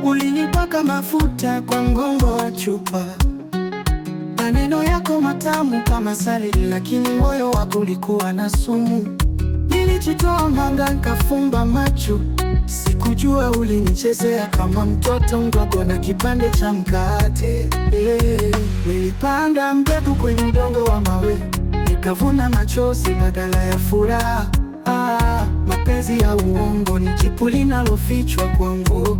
Ulinipaka mafuta kwa mgongo wa chupa. Maneno yako matamu kama asali, lakini moyo wako ulikuwa na sumu. Nilijitoa mhanga nikafumba macho, sikujua ulinichezea kama mtoto mdogo na kipande cha mkate. Nilipanda mbegu kwenye udongo wa mawe, nikavuna machozi badala ya furaha. Mapenzi ya uongo ni jipu linalofichwa kwangu.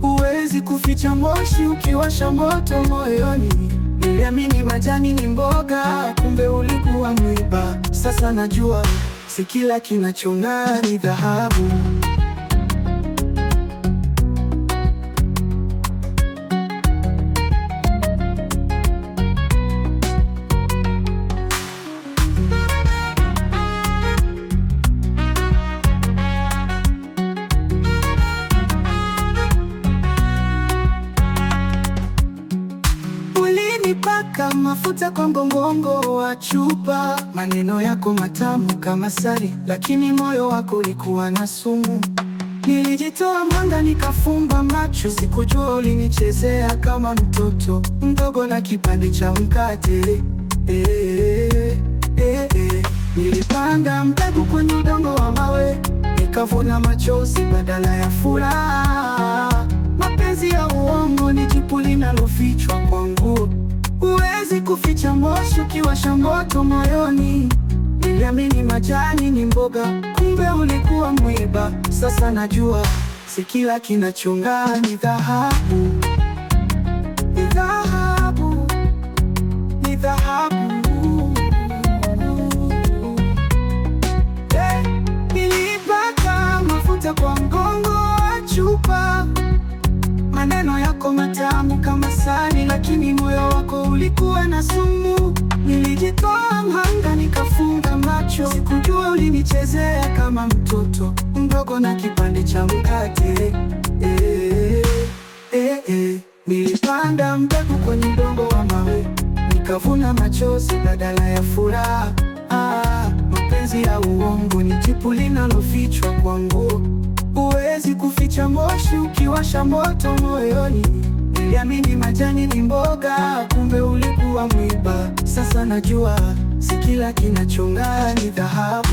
Huwezi kuficha moshi ukiwasha moto moyoni. Niliamini majani ni mboga, kumbe ulikuwa mwiba. Sasa najua si kila kinachong'aa ni dhahabu. Ulinipaka mafuta kwa mgongo wa chupa. Maneno yako matamu kama asali, lakini moyo wako ulikuwa na sumu. Nilijitoa mhanga nikafumba macho, sikujua ulinichezea kama mtoto mdogo na kipande cha mkate. Nilipanda mbegu kwenye udongo wa mawe, nikavuna machozi badala ya furaha. Mapenzi ya uongo ni jipu linalofichwa kwangu. Huwezi kuficha moshi ukiwasha moto moyoni. Niliamini majani ni mboga, kumbe ulikuwa mwiba. Sasa najua si kila kinachong'aa ni dhahabu. Ni dhahabu, ni dhahabu. Nilipaka mafuta kwa mgongo wa chupa. Maneno yako matamu kama asali, lakini moyo wako ulikuwa na sumu. Nilijitoa mhanga nikafunga macho, sikujua ulinichezea kama mtoto mdogo na kipande cha mkate. Nilipanda mbegu kwenye udongo wa mawe, nikavuna machozi badala ya furaha. Mapenzi ya uongo ni jipu linalofichwa kwangu. Huwezi kuficha moshi ukiwasha moto moyoni. Niliamini majani ni mboga, kumbe ulikuwa mwiba. Sasa najua si kila kinachong'aa ni dhahabu.